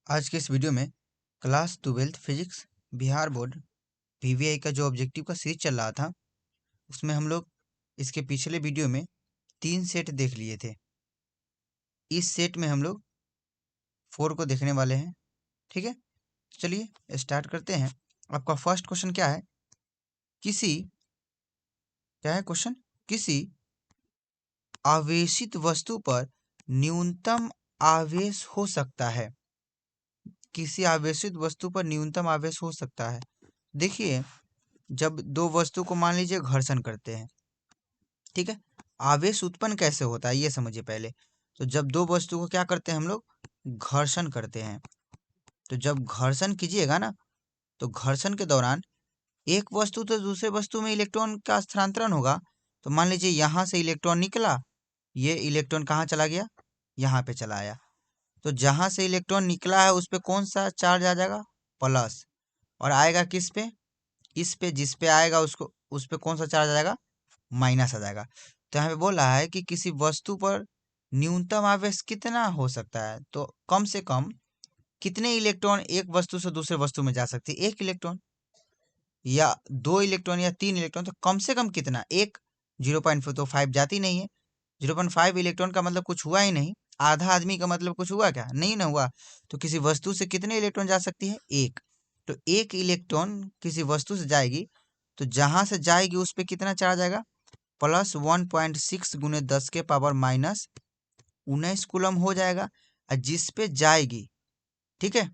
आज के इस वीडियो में class 12th physics Bihar board PVI का जो ऑब्जेक्टिव का सीरीज चल रहा था उसमें हम लोग इसके पिछले वीडियो में 3 सेट देख लिए थे। इस सेट में हम लोग 4 को देखने वाले हैं। ठीक है, चलिए स्टार्ट करते हैं। आपका फर्स्ट क्वेश्चन क्या है? क्वेश्चन किसी आवेशित वस्तु पर न्यूनतम आवेश हो सकता है। किसी आवेशित वस्तु पर न्यूनतम आवेश हो सकता है। देखिए, जब दो वस्तु को मान लीजिए घर्षण करते हैं, ठीक है, आवेश उत्पन्न कैसे होता है ये समझिए पहले। तो जब दो वस्तु को क्या करते हैं हम लोग, घर्षण करते हैं। तो जब घर्षण कीजिएगा ना, तो घर्षण के दौरान एक वस्तु तो दूसरे वस्तु में इलेक्ट्रॉन का स्थानांतरण होगा। तो मान लीजिए यहाँ से इलेक्ट्रॉन निकला, ये इलेक्ट्रॉन कहाँ चला गया, यहाँ पे चला आया। तो जहाँ से इलेक्ट्रॉन निकला है उस पर कौन सा चार्ज आ जाएगा, प्लस, और आएगा किस पे, इस पे, जिस पे आएगा उसको उस पे कौन सा चार्ज आ जाएगा, माइनस आ जाएगा। तो यहाँ पे बोल रहा है कि किसी वस्तु पर न्यूनतम आवेश कितना हो सकता है। तो कम से कम कितने इलेक्ट्रॉन एक वस्तु से दूसरे वस्तु में जा सकते हैं, एक इलेक्ट्रॉन या दो इलेक्ट्रॉन या तीन इलेक्ट्रॉन। तो कम से कम कितना, एक। 0.4 तो 5 जाती नहीं है। 0.5 इलेक्ट्रॉन का मतलब कुछ हुआ ही नहीं। आधा आदमी का मतलब कुछ हुआ क्या, नहीं ना हुआ। तो किसी वस्तु से कितने इलेक्ट्रॉन जा सकती है, एक। तो एक इलेक्ट्रॉन किसी वस्तु से जाएगी, तो जहां से जाएगी उस पर कितना चार्ज आएगा, प्लस 1.6 गुने 10 के पावर माइनस 19 कूलम हो जाएगा। और जिस पे जाएगी, ठीक है,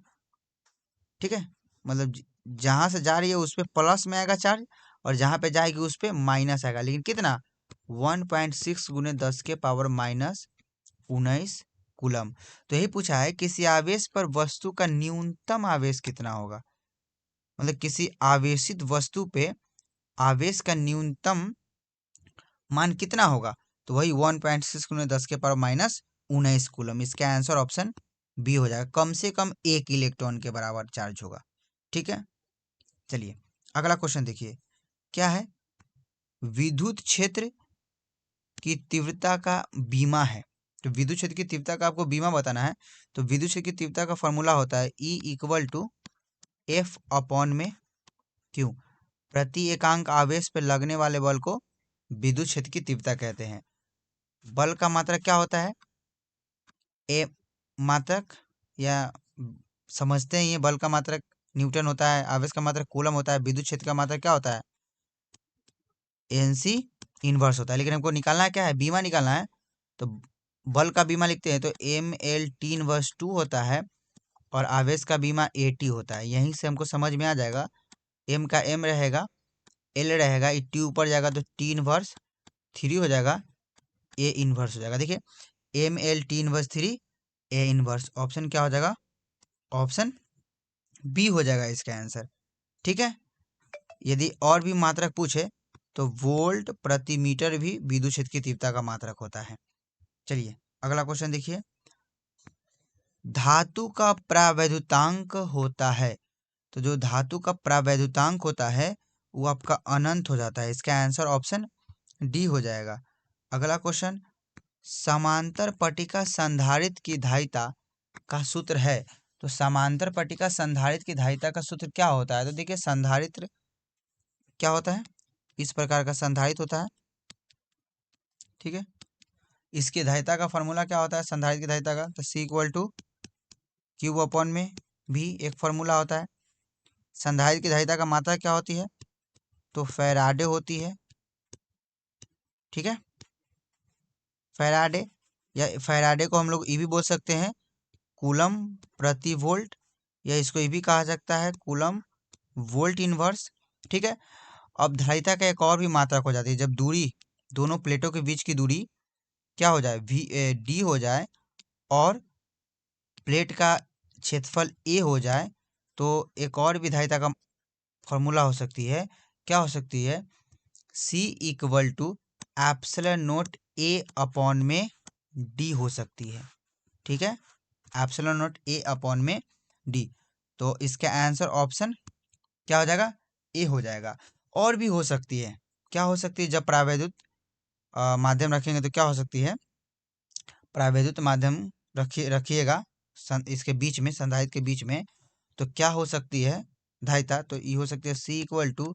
ठीक है, मतलब जहां से जा रही है उस पे प्लस में आएगा चार्ज, और जहां पे जाएगी उस पे माइनस आएगा। लेकिन कितना, 1.6 गुने 10 के पावर माइनस 19 कूलम। तो यही पूछा है, किसी आवेश पर वस्तु का न्यूनतम आवेश कितना होगा। मतलब किसी आवेशित वस्तु पे आवेश का न्यूनतम मान कितना होगा। तो वही 1.6 गुने 10 के पावर माइनस 19 कूलम। इसका आंसर ऑप्शन बी हो जाएगा। कम से कम एक इलेक्ट्रॉन के बराबर चार्ज होगा। ठीक है, चलिए अगला क्वेश्चन देखिए, क्या है, विद्युत क्षेत्र की तीव्रता का बीमा है। तो विद्युत क्षेत्र की तीव्रता का आपको बीमा बताना है। तो विद्युत क्षेत्र की तीव्रता का फॉर्मूला होता है E equal to F upon में Q। प्रति एकांक आवेश पर लगने वाले बल को विद्युत क्षेत्र की तीव्रता कहते हैं। बल का मात्रक क्या होता है, ए मात्रक, या समझते हैं ये, बल का मात्रक न्यूटन होता है, आवेश का मात्रक कूलम होता है, विद्युत क्षेत्र का मात्रक क्या होता है, एनसी इनवर्स होता है। लेकिन हमको निकालना है क्या है, बीमा निकालना है। तो बल का बीमा लिखते हैं तो ML इनवर्स 2 होता है, और आवेश का बीमा AT होता है। यहीं से हमको समझ में आ जाएगा, M का M रहेगा, L रहेगा, T ऊपर जाएगा तो T इनवर्स 3 हो जाएगा, A इनवर्स हो जाएगा। देखिए ML inverse 3 A inverse, option क्या हो जाएगा, ऑप्शन बी हो जाएगा इसका आंसर। ठीक है, यदि और भी मात्रक पूछे तो वोल्ट प्रति मीटर भी विद्युत क्षेत्र की तीव्रता का मात्रक होता है। चलिए अगला क्वेश्चन देखिए, धातु का प्रावैद्युतांक होता है। तो जो धातु का प्रावैद्युतांक होता है वो आपका अनंत हो जाता है। इसका आंसर ऑप्शन डी हो जाएगा। अगला क्वेश्चन, समांतर पट्टिका संधारित्र की धारिता का सूत्र है। तो समांतर पट्टिका संधारित्र की धारिता का सूत्र क्या होता है। तो देखिए संधारित्र क्या होता है, इस प्रकार का संधारित्र होता है, ठीक है। इसकी धारिता का फॉर्मूला क्या होता है, संधारित्र की धारिता का, तो C equal to cube upon में भी एक फॉर्मूला होता है। संधारित्र की धारिता का मात्रा क्या होती है, तो फैराडे होती है, ठीक है। फैराडे, या फैराडे को हम लोग ये भी बोल सकते हैं कूलम प्रति वोल्ट, या इसको ये भी कहा जाता है कूलम वोल्ट इनवर्स, ठीक है। अब धारिता का एक और भी मात्रक हो जाती है, जब दूरी, दोनों प्लेटों के बीच की दूरी क्या हो जाए, D हो जाए, और प्लेट का क्षेत्रफल A हो जाए, तो एक और भी धारिता का फॉर्मूला हो सकती है, क्या हो सकती है, C equal to epsilon naught A upon में D हो सकती है, ठीक है, एप्सिलॉन नोट A अपॉन में D। तो इसका आंसर ऑप्शन क्या हो जाएगा, A हो जाएगा। और भी हो सकती है, क्या हो सकती है, जब प्रावैद्युत माध्यम रखेंगे तो क्या हो सकती है, प्रावैद्युत माध्यम रखिएगा, इसके बीच में, संधारित्र के बीच में, तो क्या हो सकती है धारिता? तो ये हो सकती है C इक्वल टू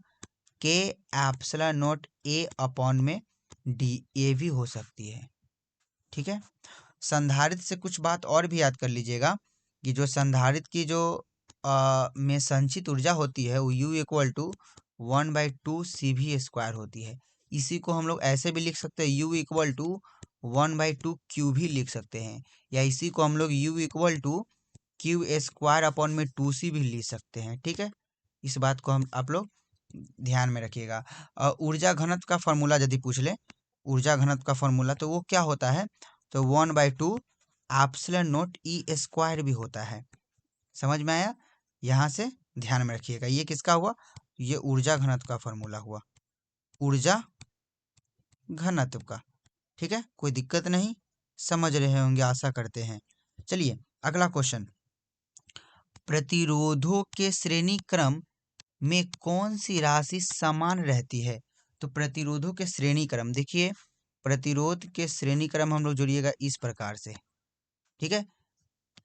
के एप्सिलॉन नॉट ए अपॉन में डी, ए भी हो सकती है। ठीक है, संधारित्र से कुछ बात और भी याद कर लीजिएगा कि जो संधारित्र की जो में संचित ऊर्जा होती है वो U इक्वल टू 1/2 CV² होती है। इसी को हम लोग ऐसे भी लिख सकते हैं, U इक्वल टू 1/2 Q भी लिख सकते हैं, या इसी को हम लोग U equal to Q² upon में 2C भी लिख सकते हैं। ठीक है, इस बात को हम आप लोग ध्यान में रखिएगा। ऊर्जा घनत्व का फॉर्मूला यदि पूछ ले, ऊर्जा घनत्व का फॉर्मूला, तो वो क्या होता है? तो 1/2 एप्सिलॉन नॉट E² भी होता है। समझ में आया? यहाँ से ध्यान में रखिएगा। ये किसका हुआ? ये ऊर्जा घनत्व का फॉर्मूला हुआ, ऊर्जा घनत्व का। ठीक है, कोई दिक्कत नहीं, समझ रहे होंगे आशा करते हैं। चलिए अगला क्वेश्चन, प्रतिरोधों के श्रेणी क्रम में कौन सी राशि समान रहती है? तो प्रतिरोधों के श्रेणी क्रम, देखिए प्रतिरोध के श्रेणी क्रम हम लोग जोड़िएगा इस प्रकार से। ठीक है,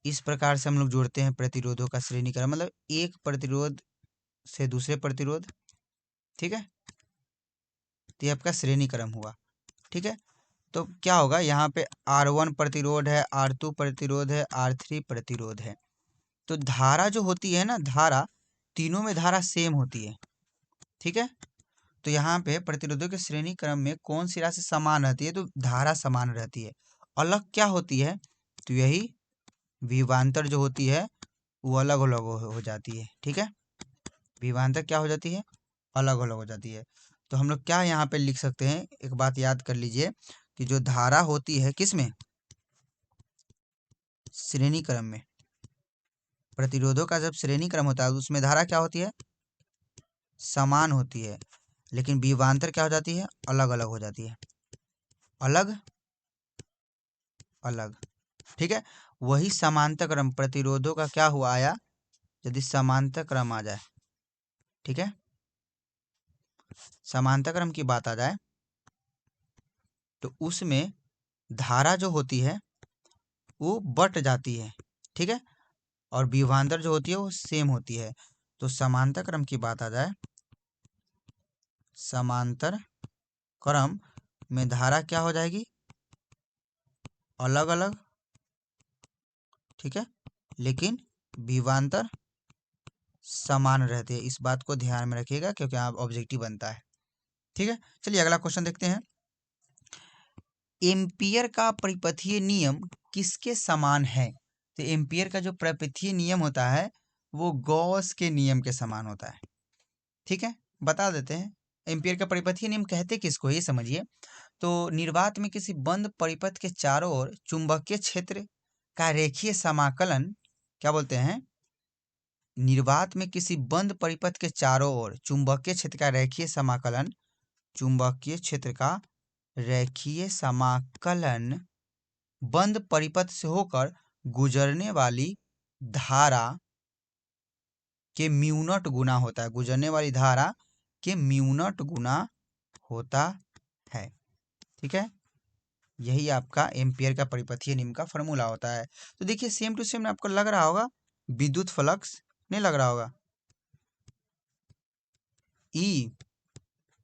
इस प्रकार से हम लोग जोड़ते हैं प्रतिरोधों का श्रेणी क्रम, मतलब एक प्रतिरोध से दूसरे प्रतिरोध। ठीक है, तो ये आपका श्रेणी क्रम हुआ। ठीक है, तो क्या होगा, यहाँ पे R1 प्रतिरोध है, R2 प्रतिरोध है, R3 प्रतिरोध है। तो धारा जो होती है ना, धारा, तीनों में धारा सेम होती है। ठीक है, तो यहाँ पे प्रतिरोधों के श्रेणी क्रम में कौन सी राशि समान रहती है? तो धारा समान रहती है। अलग क्या होती है? तो यही विभवांतर जो होती है वो अलग अलग हो जाती है। ठीक है, विभवांतर क्या हो जाती है? अलग अलग हो जाती है। तो हम लोग क्या यहाँ पे लिख सकते हैं, एक बात याद कर लीजिए कि जो धारा होती है किस में? श्रेणी क्रम में। प्रतिरोधों का जब श्रेणी क्रम होता है उसमें धारा क्या होती है? समान होती है, लेकिन विभवांतर क्या हो जाती है? अलग अलग हो जाती है, अलग अलग। ठीक है, वही समांतर क्रम प्रतिरोधों का क्या हुआ आया, यदि समांतर क्रम आ जाए। ठीक है, समांतर क्रम की बात आ जाए तो उसमें धारा जो होती है वो बट जाती है। ठीक है, और विभवांतर जो होती है वो सेम होती है। तो समांतर क्रम की बात आ जाए, समांतर क्रम में धारा क्या हो जाएगी? अलग अलग। ठीक है, लेकिन विभवांतर समान रहते हैं। इस बात को ध्यान में रखिएगा क्योंकि यहाँ ऑब्जेक्टिव बनता है। ठीक है, चलिए अगला क्वेश्चन देखते हैं। एम्पियर का परिपथीय नियम किसके समान है? तो एम्पियर का जो परिपथीय नियम होता है वो गॉस के नियम के समान होता है। ठीक है, बता देते हैं एम्पियर का परिपथीय नियम कहते किसको, ये समझिए। तो निर्वात में किसी बंद परिपथ के चारों ओर चुंबकीय क्षेत्र का रेखीय समाकलन क्या बोलते हैं? निर्वात में किसी बंद परिपथ के चारों ओर चुंबकीय क्षेत्र का रेखीय समाकलन, चुंबकीय क्षेत्र का रेखीय समाकलन बंद परिपथ से होकर गुजरने वाली धारा के म्यू नॉट गुना होता है, गुजरने वाली धारा के म्यू नॉट गुना होता है। ठीक है, यही आपका एम्पियर का परिपथीय नियम का फॉर्मूला होता है। तो देखिए सेम टू सेम आपको लग रहा होगा विद्युत फ्लक्स, नहीं लग रहा होगा? E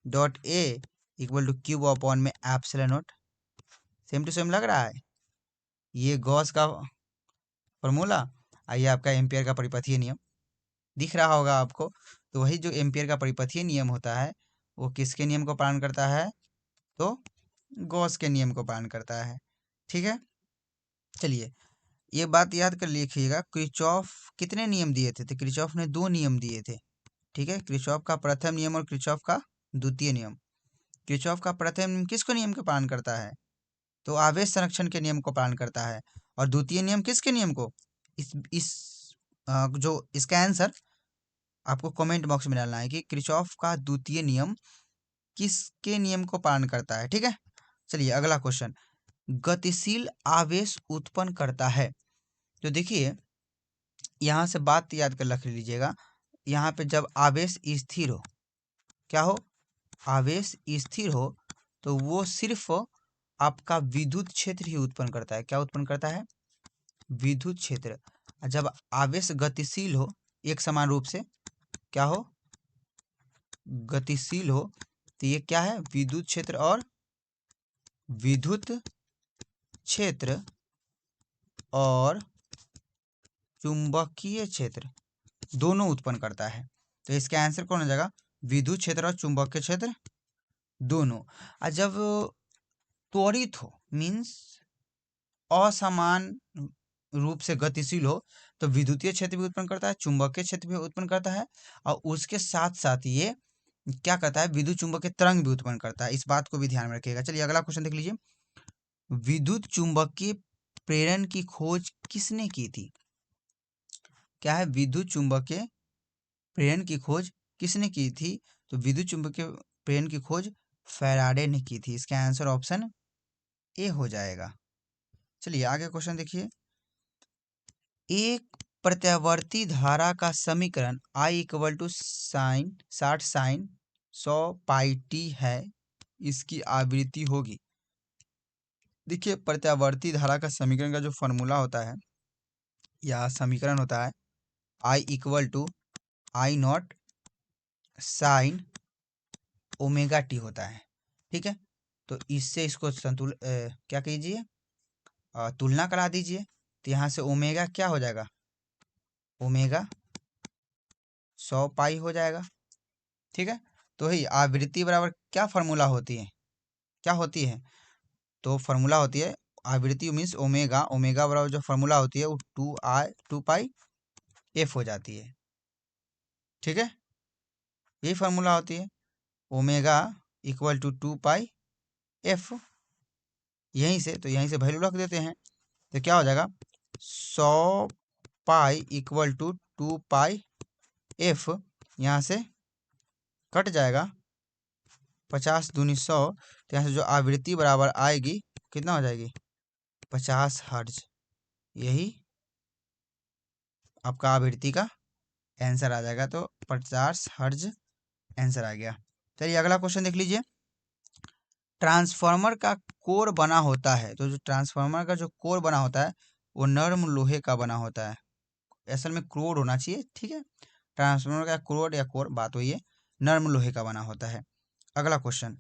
dot A equal to cube upon में epsilon naught, same to same लग रहा है। ये गॉस का फॉर्मूला, आइए आपका एम्पियर का परिपथीय नियम दिख रहा होगा आपको। तो वही जो एम्पियर का परिपथीय नियम होता है वो किसके नियम को पालन करता है? तो गॉस के नियम को पालन करता है। ठीक है, चलिए ये बात याद कर लिखिएगा, किरचॉफ कितने नियम दिए थे? तो किरचॉफ ने 2 नियम दिए थे। ठीक है, किरचॉफ का प्रथम नियम और किरचॉफ का द्वितीय नियम। किरचॉफ का प्रथम नियम किसको नियम का पालन करता है? तो आवेश संरक्षण के नियम को पालन करता है। और द्वितीय नियम किसके नियम को? इस जो इसका आंसर आपको कमेंट बॉक्स में डालना है कि किरचॉफ का द्वितीय नियम किसके नियम को पालन करता है। ठीक है, चलिए अगला क्वेश्चन, गतिशील आवेश उत्पन्न करता है। तो देखिए यहाँ से बात याद कर रख लीजिएगा, यहाँ पे जब आवेश स्थिर हो, क्या हो? आवेश स्थिर हो तो वो सिर्फ आपका विद्युत क्षेत्र ही उत्पन्न करता है। क्या उत्पन्न करता है? विद्युत क्षेत्र। जब आवेश गतिशील हो एक समान रूप से, क्या हो, गतिशील हो, तो ये क्या है, विद्युत क्षेत्र और विद्युत क्षेत्र और चुंबकीय क्षेत्र दोनों उत्पन्न करता है। तो इसका आंसर कौन हो जाएगा, विद्युत क्षेत्र और चुंबकीय क्षेत्र दोनों। और जब त्वरित हो मीन्स असमान रूप से गतिशील हो, तो विद्युतीय क्षेत्र भी उत्पन्न करता है, चुंबकीय क्षेत्र भी उत्पन्न करता है, और उसके साथ साथ ये क्या करता है, विद्युत चुंबकीय तरंग भी उत्पन्न करता है। इस बात को भी ध्यान में रखिएगा। चलिए अगला क्वेश्चन देख लीजिए। विद्युत चुंबकीय प्रेरण की खोज किसने की थी? क्या है, विद्युत चुंबकीय प्रेरण की खोज किसने की थी? तो विद्युत चुंबकीय प्रेरण की खोज फैराडे ने की थी। इसका आंसर ऑप्शन ए हो जाएगा। चलिए आगे क्वेश्चन देखिए। एक प्रत्यावर्ती धारा का समीकरण I equal to sine 60 sine 100 pi t है, इसकी आवृत्ति होगी। देखिए प्रत्यावर्ती धारा का समीकरण का जो फॉर्मूला होता है या समीकरण होता है, I equal to I naught sine omega t होता है। ठीक है, तो इससे इसको क्या कीजिए, तुलना करा दीजिए। तो यहाँ से ओमेगा क्या हो जाएगा, ओमेगा 100 पाई हो जाएगा। ठीक है, तो ही आवृत्ति बराबर क्या फॉर्मूला होती है, क्या होती है, तो फॉर्मूला होती है आवृत्ति मीन्स ओमेगा, ओमेगा बराबर जो फॉर्मूला होती है वो 2 पाई एफ हो जाती है। ठीक है, यही फार्मूला होती है, omega equal to 2 pi f. यहीं से तो यहीं से वैल्यू रख देते हैं, तो क्या हो जाएगा, 100 pi equal to 2 pi f, यहाँ से कट जाएगा 50 दूनी 100, तो यहाँ से जो आवृत्ति बराबर आएगी कितना हो जाएगी, 50 हर्ज। यही आपका आवृत्ति का आंसर आ जाएगा। तो 50 हर्ज आंसर आ गया। चलिए अगला क्वेश्चन देख लीजिए। ट्रांसफार्मर का कोर बना होता है, तो जो ट्रांसफार्मर का जो कोर बना होता है वो नर्म लोहे का बना होता है। असल में क्रोड होना चाहिए। ठीक है, ट्रांसफार्मर का क्रोड या कोर बात हुई है, नर्म लोहे का बना होता है। अगला क्वेश्चन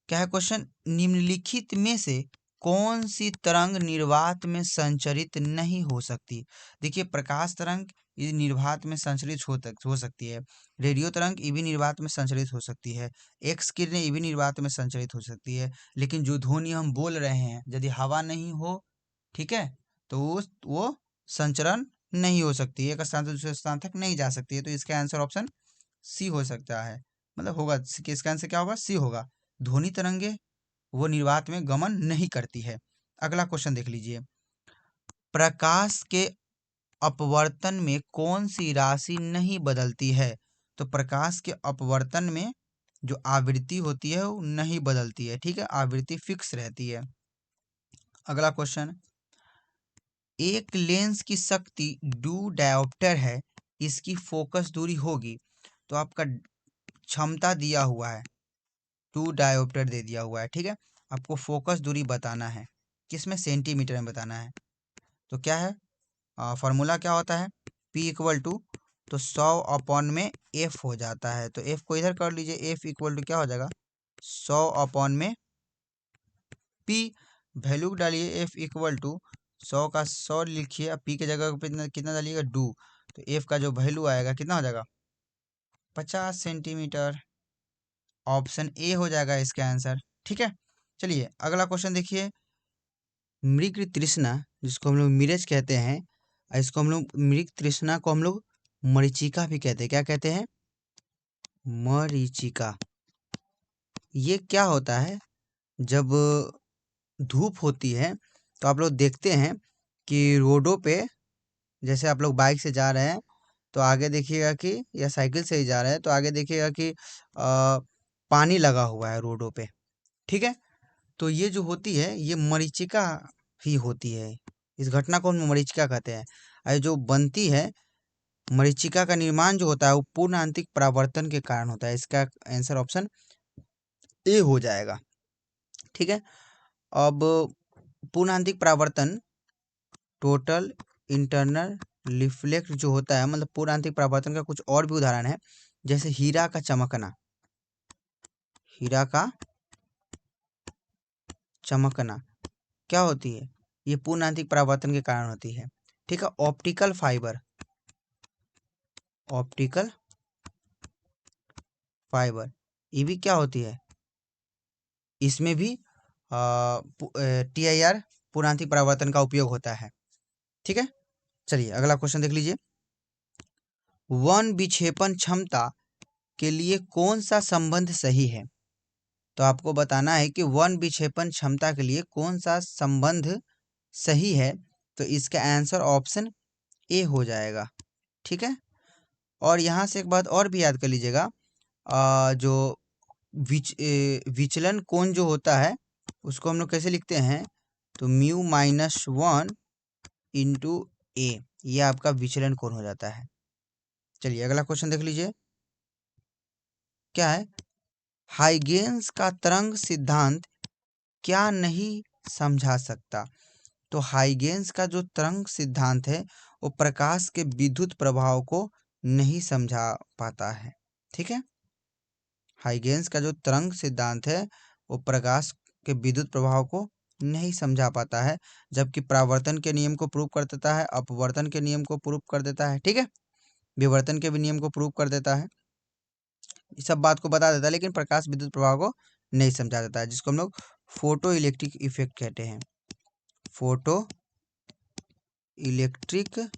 क्या है, क्वेश्चन निम्नलिखित में से कौन सी तरंग निर्वात में संचरित नहीं हो सकती? देखिए प्रकाश तरंग ये निर्वात में संचरित हो सकती है, रेडियो तरंग ये भी निर्वात में संचरित हो सकती है, एक्स किरणें ये भी निर्वात में संचरित हो सकती है। लेकिन जो ध्वनि हम बोल रहे हैं यदि हवा नहीं हो, ठीक है, तो वो संचरण नहीं हो सकती है, एक स्थान से दूसरे स्थान तक नहीं जा सकती है। तो इसका आंसर ऑप्शन सी हो सकता है, मतलब होगा इसका आंसर क्या होगा, सी होगा। ध्वनि तरंगे वो निर्वात में गमन नहीं करती है। अगला क्वेश्चन देख लीजिए। प्रकाश के अपवर्तन में कौन सी राशि नहीं बदलती है? तो प्रकाश के अपवर्तन में जो आवृत्ति होती है वो नहीं बदलती है। ठीक है, आवृत्ति फिक्स रहती है। अगला क्वेश्चन, एक लेंस की शक्ति डू डायोप्टर है, इसकी फोकस दूरी होगी। तो आपका क्षमता दिया हुआ है, 2 डायोप्टर दे दिया हुआ है। ठीक है, आपको फोकस दूरी बताना है, किसमें, सेंटीमीटर में बताना है। तो क्या है, फार्मूला क्या होता है, P इक्वल टू, तो 100 में F हो जाता है। तो F को इधर कर लीजिए, F इक्वल टू क्या हो जाएगा, 100 में P, वैल्यू डालिए, F इक्वल टू 100 का 100 लिखिए, अब P के जगह पे कितना डालिएगा, डू, तो F का जो वैल्यू आएगा कितना हो जाएगा, 50 सेंटीमीटर। ऑप्शन ए हो जाएगा इसका आंसर। ठीक है, चलिए अगला क्वेश्चन देखिए। मृग तृष्णा जिसको हम लोग मिर्च कहते हैं, इसको हम लोग मृग तृष्णा को हम लोग मरीचिका भी कहते हैं। क्या कहते हैं, मरीचिका। ये क्या होता है, जब धूप होती है तो आप लोग देखते हैं कि रोडों पे, जैसे आप लोग बाइक से जा रहे हैं तो आगे देखिएगा कि, या साइकिल से ही जा रहे हैं तो आगे देखिएगा कि पानी लगा हुआ है रोडों पे। ठीक है, तो ये जो होती है ये मरीचिका ही होती है। इस घटना को हम मरीचिका कहते हैं। और जो बनती है मरीचिका का निर्माण जो होता है वो पूर्ण आंतरिक परावर्तन के कारण होता है। इसका आंसर ऑप्शन ए हो जाएगा। ठीक है, अब पूर्ण आंतरिक परावर्तन टोटल इंटरनल रिफ्लेक्ट जो होता है, मतलब पूर्ण आंतरिक परावर्तन का कुछ और भी उदाहरण है, जैसे हीरा का चमकना। हीरा का चमकना क्या होती है? ये पूर्ण आंतरिक परावर्तन के कारण होती है। ठीक है। ऑप्टिकल फाइबर, ऑप्टिकल फाइबर ये भी क्या होती है? इसमें भी TIR पूर्ण आंतरिक परावर्तन का उपयोग होता है। ठीक है। चलिए अगला क्वेश्चन देख लीजिए। वन विक्षेपण क्षमता के लिए कौन सा संबंध सही है? तो आपको बताना है कि वन विक्षेपण क्षमता के लिए कौन सा संबंध सही है। तो इसका आंसर ऑप्शन ए हो जाएगा। ठीक है। और यहाँ से एक बात और भी याद कर लीजिएगा, जो विचलन कोण जो होता है उसको हम लोग कैसे लिखते हैं? तो μ-1 इंटू ए, ये आपका विचलन कोण हो जाता है। चलिए अगला क्वेश्चन देख लीजिए। क्या है? हाइगेंस का तरंग सिद्धांत क्या नहीं समझा सकता? तो हाइगेंस का जो तरंग सिद्धांत है वो प्रकाश के विद्युत प्रभाव को नहीं समझा पाता है। ठीक है। हाइगेंस का जो तरंग सिद्धांत है वो प्रकाश के विद्युत प्रभाव को नहीं समझा पाता है, जबकि परावर्तन के नियम को प्रूव कर देता है, अपवर्तन के नियम को प्रूव कर देता है। ठीक है। विवर्तन के भी नियम को प्रूव कर देता है, इस सब बात को बता देता है, लेकिन प्रकाश विद्युत प्रभाव को नहीं समझा देता है, जिसको हम लोग फोटो इलेक्ट्रिक इफेक्ट कहते हैं। Photo electric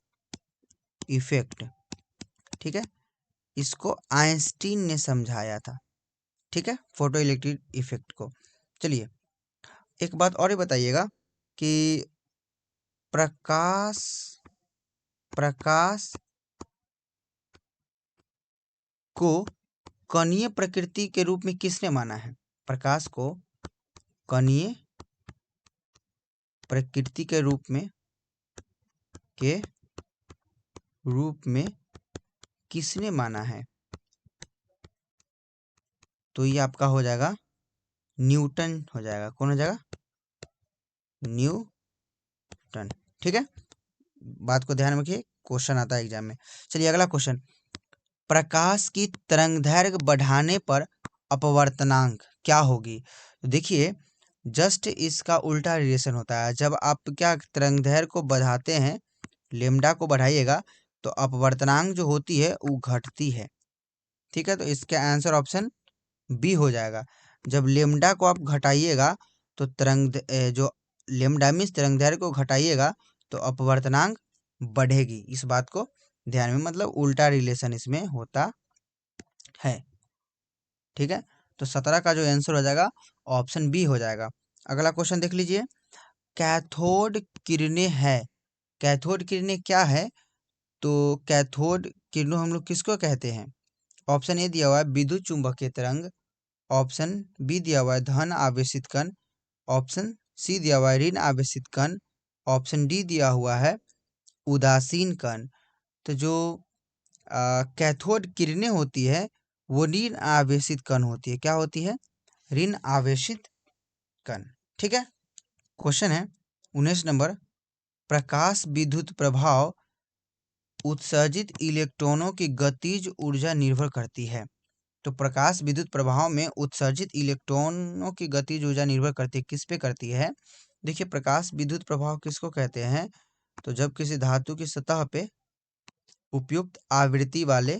effect. ठीक है। इसको आइंस्टीन ने समझाया था। ठीक है, फोटो इलेक्ट्रिक इफेक्ट को। चलिए एक बात और ही बताइएगा कि प्रकाश को कणीय प्रकृति के रूप में किसने माना है? प्रकाश को कणीय प्रकृति के रूप में किसने माना है? तो ये आपका हो जाएगा न्यूटन हो जाएगा। कौन हो जाएगा? न्यूटन। ठीक है, बात को ध्यान में रखिए, क्वेश्चन आता है एग्जाम में। चलिए अगला क्वेश्चन। प्रकाश की तरंगदैर्घ्य बढ़ाने पर अपवर्तनांक क्या होगी? तो देखिए जस्ट इसका उल्टा रिलेशन होता है। जब आप क्या तरंगदैर्घ्य को बढ़ाते हैं, लेमडा को बढ़ाइएगा, तो अपवर्तनांक जो होती है वो घटती है। ठीक है, तो इसका आंसर ऑप्शन बी हो जाएगा। जब लेमडा को आप घटाइएगा तो जो लेमडा मीन्स तरंगदैर्घ्य को घटाइएगा तो अपवर्तनांक बढ़ेगी। इस बात को ध्यान में, मतलब उल्टा रिलेशन इसमें होता है। ठीक है, तो 17 का जो आंसर हो जाएगा ऑप्शन बी हो जाएगा। अगला क्वेश्चन देख लीजिए। कैथोड किरणें है। कैथोड किरणें क्या है? तो कैथोड किरणों हम लोग किसको कहते हैं? ऑप्शन ए दिया हुआ है विद्युत चुंबकीय तरंग, ऑप्शन बी दिया हुआ है धन आवेशित कण, ऑप्शन सी दिया हुआ है ऋण आवेशित कण, ऑप्शन डी दिया हुआ है उदासीन कण। तो जो कैथोड किरणें होती है वो ऋण आवेशित कण होती है। क्या होती है? ऋण आवेशित कण। ठीक है। क्वेश्चन है 19 नंबर। प्रकाश विद्युत प्रभाव उत्सर्जित इलेक्ट्रॉनों की गतिज ऊर्जा निर्भर करती है। तो प्रकाश विद्युत प्रभाव में उत्सर्जित इलेक्ट्रॉनों की गतिज ऊर्जा निर्भर करती है। किस पे करती है? देखिए प्रकाश विद्युत प्रभाव किसको कहते हैं? तो जब किसी धातु की सतह पे उपयुक्त आवृत्ति वाले,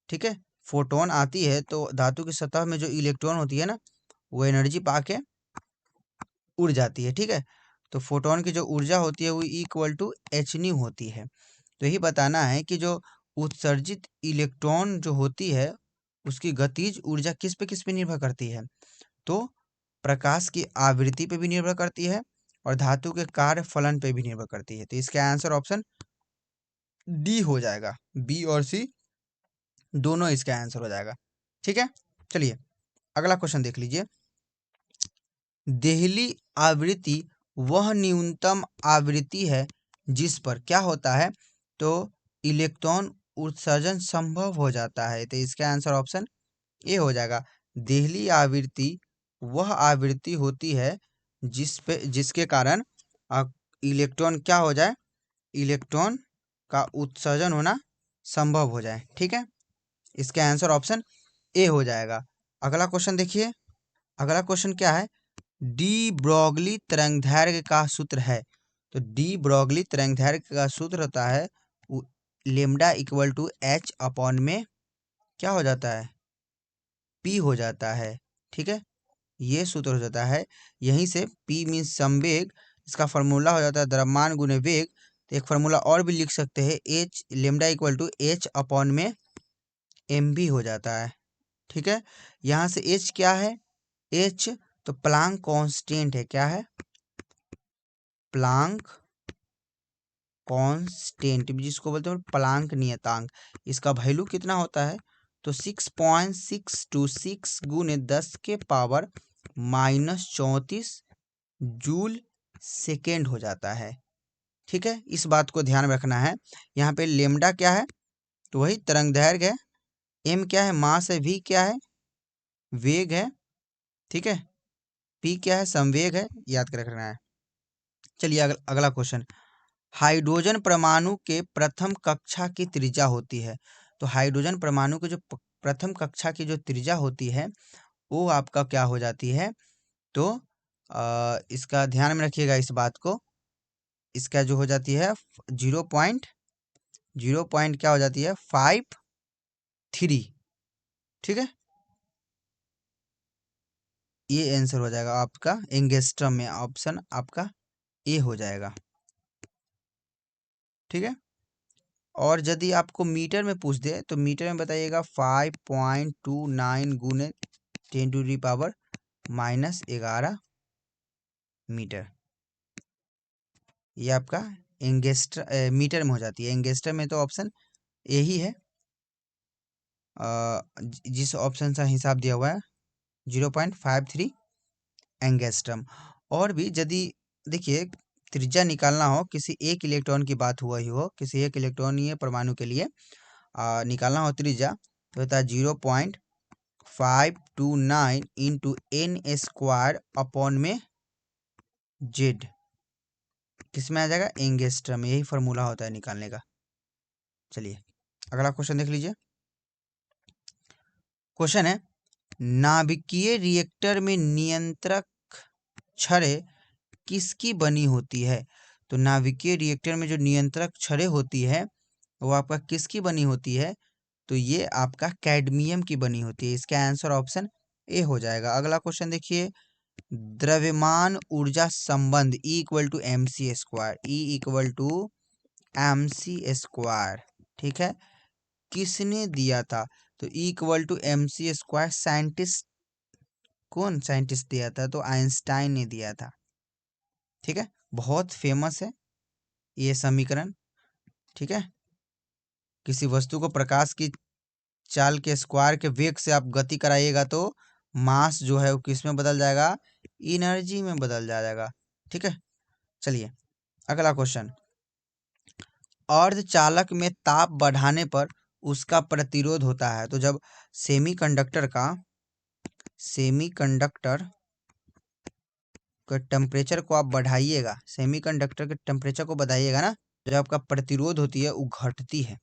ठीक है, फोटोन आती है तो धातु की सतह में जो इलेक्ट्रॉन होती है ना, वो एनर्जी पाके उड़ जाती है। ठीक है, तो फोटोन की जो ऊर्जा होती है वो इक्वल टू एच न्यू होती है। तो यही बताना है कि जो उत्सर्जित इलेक्ट्रॉन जो होती है उसकी गतिज ऊर्जा किस पे निर्भर करती है? तो प्रकाश की आवृत्ति पे भी निर्भर करती है और धातु के कार्य फलन पे भी निर्भर करती है। तो इसका आंसर ऑप्शन डी हो जाएगा। बी और सी दोनों इसका आंसर हो जाएगा। ठीक है, चलिए अगला क्वेश्चन देख लीजिए। देहली आवृत्ति वह न्यूनतम आवृत्ति है जिस पर क्या होता है? तो इलेक्ट्रॉन उत्सर्जन संभव हो जाता है। तो इसका आंसर ऑप्शन ए हो जाएगा। देहली आवृत्ति वह आवृत्ति होती है जिसके कारण इलेक्ट्रॉन क्या हो जाए, इलेक्ट्रॉन का उत्सर्जन होना संभव हो जाए। ठीक है, इसका आंसर ऑप्शन ए हो जाएगा। अगला क्वेश्चन देखिए, अगला क्वेश्चन क्या है, डी ब्रोगली तरंगदैर्घ्य का सूत्र है। तो डी ब्रोगली तरंगदैर्घ्य का सूत्र होता है lambda equal to h upon में क्या हो जाता है, पी हो जाता है। ठीक है, ये सूत्र हो जाता है। यहीं से पी मीन्स संवेग, इसका फॉर्मूला हो जाता है द्रव्यमान गुने वेग। तो एक फार्मूला और भी लिख सकते हैं, h lambda equal to h upon में एम भी हो जाता है। ठीक है, यहाँ से एच क्या है, एच तो प्लांक कांस्टेंट है, क्या है, प्लांक कांस्टेंट, जिसको बोलते हैं प्लांक नियतांक। इसका वैल्यू कितना होता है, तो 6.626 गुने 10 के पावर -34 जूल सेकेंड हो जाता है। ठीक है, इस बात को ध्यान रखना है। यहाँ पे लेमडा क्या है, तो वही तरंगदैर्घ्य है, एम क्या है, मास है, वी क्या है, वेग है। ठीक है, पी क्या है, संवेग है, याद कर रखना है। चलिए अगला क्वेश्चन, हाइड्रोजन परमाणु के प्रथम कक्षा की त्रिज्या होती है। तो हाइड्रोजन परमाणु के जो प्रथम कक्षा की जो त्रिज्या होती है वो आपका क्या हो जाती है, तो इसका ध्यान में रखिएगा इस बात को, इसका जो हो जाती है 0.0 क्या हो जाती है 53। ठीक है, ये आंसर हो जाएगा आपका एंगस्ट्रम में, ऑप्शन आपका ए हो जाएगा। ठीक है, और यदि आपको मीटर में पूछ दे तो मीटर में बताइएगा 5.29 गुने 10⁻⁻11 मीटर। ये आपका मीटर में हो जाती है। एंगस्ट्रम में तो ऑप्शन यही है, जिस ऑप्शन का हिसाब दिया हुआ है 0.53 एंगस्ट्रम। और भी यदि देखिए त्रिज्या निकालना हो, किसी एक इलेक्ट्रॉन की बात हुआ ही हो, किसी एक इलेक्ट्रॉनीय परमाणु के लिए निकालना हो त्रिज्या, तो होता है 0.529 इंटू एन स्क्वायर अपॉन में जेड, किसमें आ जाएगा, एंगस्ट्रम। यही फार्मूला होता है निकालने का। चलिए अगला क्वेश्चन देख लीजिए। क्वेश्चन है, नाभिकीय रिएक्टर में नियंत्रक छड़ें किसकी बनी होती है। तो नाभिकीय रिएक्टर में जो नियंत्रक छड़ें होती है वो आपका किसकी बनी होती है, तो ये आपका कैडमियम की बनी होती है। इसका आंसर ऑप्शन ए हो जाएगा। अगला क्वेश्चन देखिए, द्रव्यमान ऊर्जा संबंध E equal to m c square, E equal to m c square, ठीक है, किसने दिया था, तो E equal to m c square scientist, कौन साइंटिस्ट दिया था, तो आइंस्टाइन ने दिया था। ठीक है, बहुत फेमस है ये समीकरण। ठीक है, किसी वस्तु को प्रकाश की चाल के स्क्वायर के वेग से आप गति कराइएगा तो मास जो है वो किस में बदल जाएगा, एनर्जी में बदल जाएगा। ठीक है, चलिए अगला क्वेश्चन, अर्धचालक में ताप बढ़ाने पर उसका प्रतिरोध होता है। तो जब सेमीकंडक्टर के टेम्परेचर को आप बढ़ाइएगा, सेमीकंडक्टर के टेम्परेचर को बढ़ाइएगा ना, तो जो आपका प्रतिरोध होती है वो घटती है।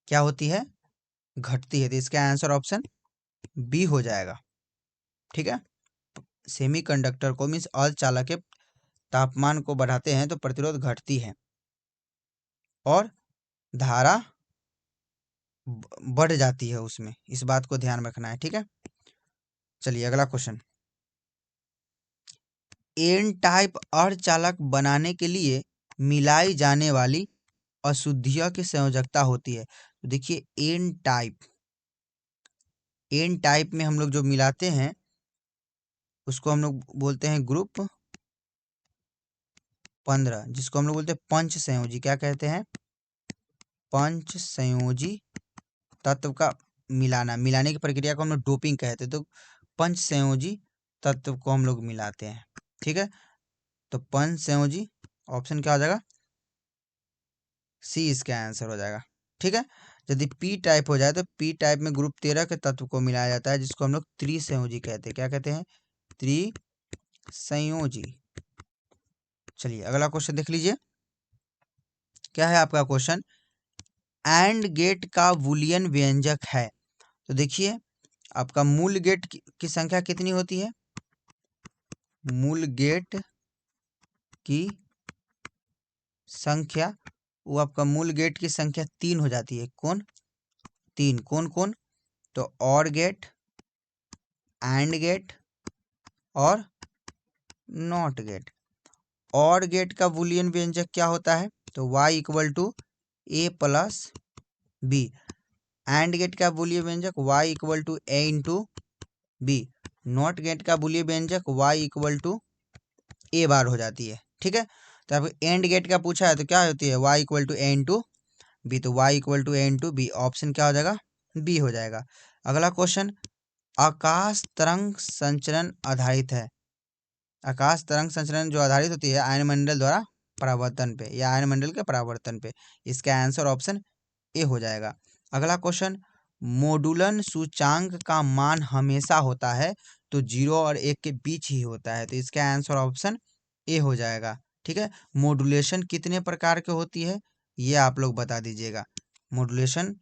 क्या होती है, घटती है। तो इसका आंसर ऑप्शन बी हो जाएगा। ठीक है, सेमीकंडक्टर को मीन्स अर्धचालक के तापमान को बढ़ाते हैं तो प्रतिरोध घटती है और धारा बढ़ जाती है उसमें, इस बात को ध्यान रखना है। ठीक है, चलिए अगला क्वेश्चन, एन टाइप अर्धचालक बनाने के लिए मिलाई जाने वाली अशुद्धियों की संयोजकता होती है। तो देखिए एन टाइप में हम लोग जो मिलाते हैं उसको हम लोग बोलते हैं ग्रुप 15, जिसको हम लोग बोलते हैं पंच संयोजी। क्या कहते हैं, पंच संयोजी तत्व का मिलाने की प्रक्रिया को हम लोग डोपिंग कहते हैं। तो पंच संयोजी तत्व को हम लोग मिलाते हैं। ठीक है, तो पंच संयोजी ऑप्शन क्या हो जाएगा, सी इसका आंसर हो जाएगा। ठीक है, यदि पी टाइप हो जाए तो पी टाइप में ग्रुप 13 के तत्व को मिलाया जाता है, जिसको हम लोग त्रिसंयोजी कहते हैं। क्या कहते हैं, त्रिसंयोजी। चलिए अगला क्वेश्चन देख लीजिए, क्या है आपका क्वेश्चन। एंड गेट का बूलियन व्यंजक है। तो देखिए आपका मूल गेट की संख्या कितनी होती है, मूल गेट की संख्या, वो आपका मूल गेट की संख्या 3 हो जाती है। कौन 3, कौन कौन, तो और गेट, एंड गेट और नॉट गेट। और गेट का बूलियन व्यंजक क्या होता है, तो y equal to A plus B. And gate का बूलियन व्यंजक y equal to A into B. Not gate का बूलियन व्यंजक y equal to A bar हो जाती है। ठीक है, तो आपको एंड गेट का पूछा है तो क्या होती है, y equal to A into B, तो y equal to A into B, option क्या हो जाएगा, बी हो जाएगा। अगला क्वेश्चन, आकाश तरंग संचरण आधारित है। आकाश तरंग संचरण जो आधारित होती है आयनमंडल द्वारा परावर्तन पे या आयनमंडल के परावर्तन पे, इसका आंसर ऑप्शन ए हो जाएगा। अगला क्वेश्चन, मोडुलन सूचांक का मान हमेशा होता है, तो 0 और 1 के बीच ही होता है, तो इसका आंसर ऑप्शन ए हो जाएगा। ठीक है, मॉड्यूलेशन कितने प्रकार के होती है ये आप लोग बता दीजिएगा। मॉड्यूलेशन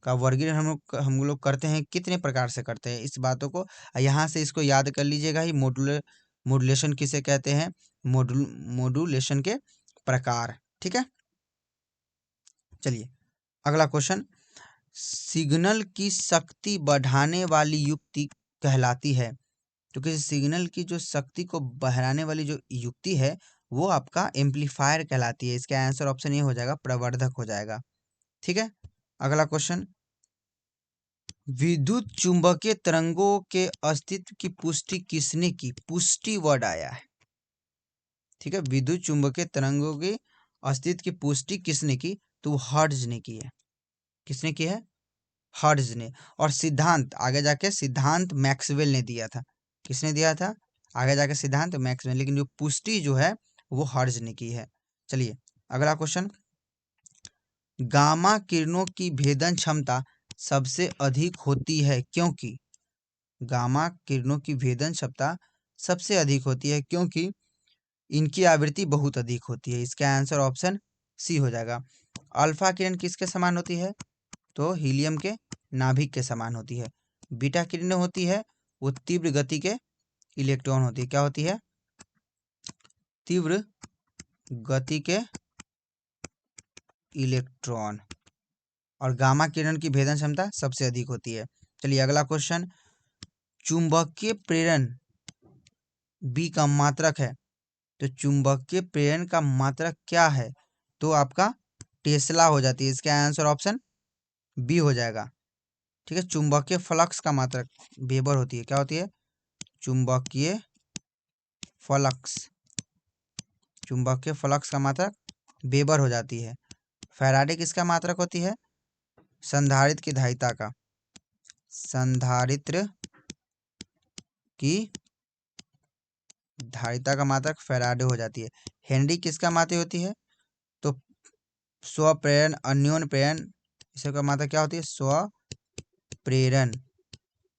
का वर्गीकरण हम लोग करते हैं, कितने प्रकार से करते हैं इस बातों को यहाँ से इसको याद कर लीजिएगा ही। मॉड्यूलेशन किसे कहते हैं, मॉड्यूलेशन के प्रकार। ठीक है, चलिए अगला क्वेश्चन, सिग्नल की शक्ति बढ़ाने वाली युक्ति कहलाती है। तो किसी सिग्नल की जो शक्ति को बढ़ाने वाली जो युक्ति है वो आपका एम्पलीफायर कहलाती है। इसका आंसर ऑप्शन ये हो जाएगा, प्रवर्धक हो जाएगा। ठीक है, अगला क्वेश्चन, विद्युत चुंबकीय तरंगों के अस्तित्व की पुष्टि किसने की, पुष्टि वर्ड आया है। ठीक है, विद्युत चुंबकीय तरंगों के अस्तित्व की पुष्टि किसने की, तो हर्ट्ज ने की है। किसने की है, हर्ट्ज ने। और सिद्धांत आगे जाके सिद्धांत मैक्सवेल ने दिया था। किसने दिया था, आगे जाके सिद्धांत मैक्सवेल, लेकिन जो पुष्टि जो है वो हर्ट्ज ने की है। चलिए अगला क्वेश्चन, गामा किरणों की भेदन क्षमता सबसे अधिक होती है क्योंकि, गामा किरणों की भेदन क्षमता सबसे अधिक होती है क्योंकि इनकी आवृत्ति बहुत अधिक होती है। इसका आंसर ऑप्शन सी हो जाएगा। अल्फा किरण किसके समान होती है, तो हीलियम के नाभिक के समान होती है। बीटा किरणें होती है वो तीव्र गति के इलेक्ट्रॉन होती है। क्या होती है, तीव्र गति के इलेक्ट्रॉन। और गामा किरण की भेदन क्षमता सबसे अधिक होती है। चलिए अगला क्वेश्चन, चुंबकीय प्रेरण बी का मात्रक है, तो चुंबकीय प्रेरण का मात्रक क्या है, तो आपका टेस्ला हो जाती है। इसका आंसर ऑप्शन बी हो जाएगा। ठीक है, चुंबकीय फ्लक्स का मात्रक वेबर होती है। क्या होती है, चुंबकीय फ्लक्स, चुंबकीय फ्लक्स का मात्रक वेबर हो जाती है। फैराडे किसका मात्रक होती है, संधारित्र की धारिता का, संधारित्र की धारिता का मात्रक फैराडे हो जाती है। हेनरी किसका मात्रक होती है, तो स्वप्रेरण अन्योन प्रेरण, इसका मात्रक क्या होती है, स्वप्रेरण,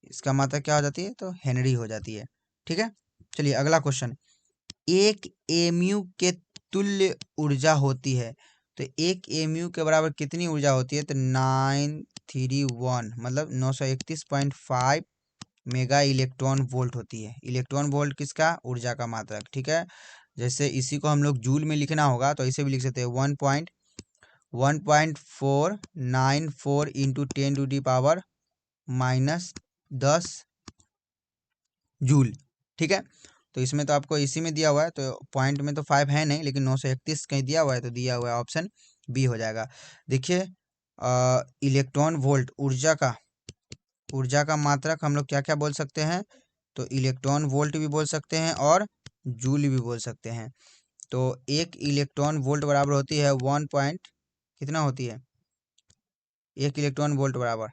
इसका मात्रक क्या हो जाती है, तो हेनरी हो जाती है। ठीक है, चलिए अगला क्वेश्चन, एक एमयू के तुल्य ऊर्जा होती है, तो एक एमयू के बराबर कितनी ऊर्जा होती है, तो 931 मतलब 931.5 मेगा इलेक्ट्रॉन वोल्ट होती है। इलेक्ट्रॉन वोल्ट किसका, ऊर्जा का मात्रक। ठीक है, जैसे इसी को हम लोग जूल में लिखना होगा तो इसे भी लिख सकते हैं 1.494 इंटू 10⁻⁻10 जूल। ठीक है, तो इसमें तो आपको इसी में दिया हुआ है, तो पॉइंट में तो 5 है नहीं, लेकिन 931 कहीं दिया हुआ है तो दिया हुआ है, ऑप्शन बी हो जाएगा। देखिए इलेक्ट्रॉन वोल्ट ऊर्जा का मात्रक हम लोग क्या क्या बोल सकते हैं, तो इलेक्ट्रॉन वोल्ट भी बोल सकते हैं और जूल भी बोल सकते हैं। तो एक इलेक्ट्रॉन वोल्ट बराबर होती है 1 पॉइंट कितना होती है, एक इलेक्ट्रॉन वोल्ट बराबर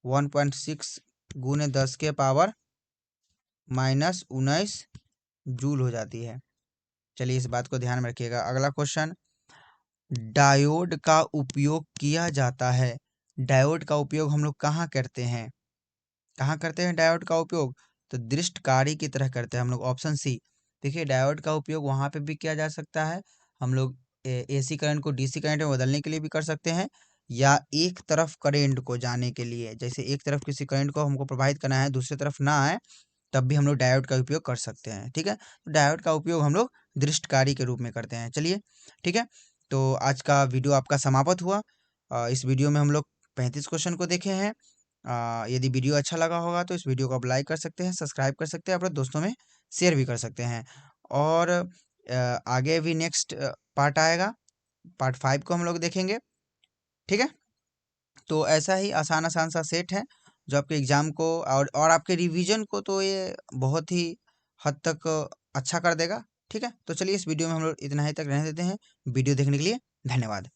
1.6 गुने 10 के पावर -19 जूल हो जाती है। चलिए इस बात को ध्यान में रखिएगा। अगला क्वेश्चन, डायोड का उपयोग किया जाता है। डायोड का उपयोग हम लोग कहाँ करते हैं, कहाँ करते हैं डायोड का उपयोग, तो दृष्टकारी की तरह करते हैं हम लोग, ऑप्शन सी। देखिए डायोड का उपयोग वहाँ पे भी किया जा सकता है, हम लोग एसी करंट को डीसी करंट में बदलने के लिए भी कर सकते हैं, या एक तरफ करंट को जाने के लिए, जैसे एक तरफ किसी करंट को हमको प्रवाहित करना है दूसरी तरफ ना आए, तब भी हम लोग डायोड का उपयोग कर सकते हैं। ठीक है, तो डायोड का उपयोग हम लोग दृष्टकारी के रूप में करते हैं। चलिए ठीक है, तो आज का वीडियो आपका समाप्त हुआ। इस वीडियो में हम लोग 35 क्वेश्चन को देखे हैं। यदि वीडियो अच्छा लगा होगा तो इस वीडियो को आप लाइक कर सकते हैं, सब्सक्राइब कर सकते हैं, अपने दोस्तों में शेयर भी कर सकते हैं। और आगे भी नेक्स्ट पार्ट आएगा, पार्ट 5 को हम लोग देखेंगे। ठीक है, तो ऐसा ही आसान आसान सा सेट है जो आपके एग्ज़ाम को और आपके रिवीजन को तो ये बहुत ही हद तक अच्छा कर देगा। ठीक है, तो चलिए इस वीडियो में हम लोग इतना ही तक रहने देते हैं। वीडियो देखने के लिए धन्यवाद।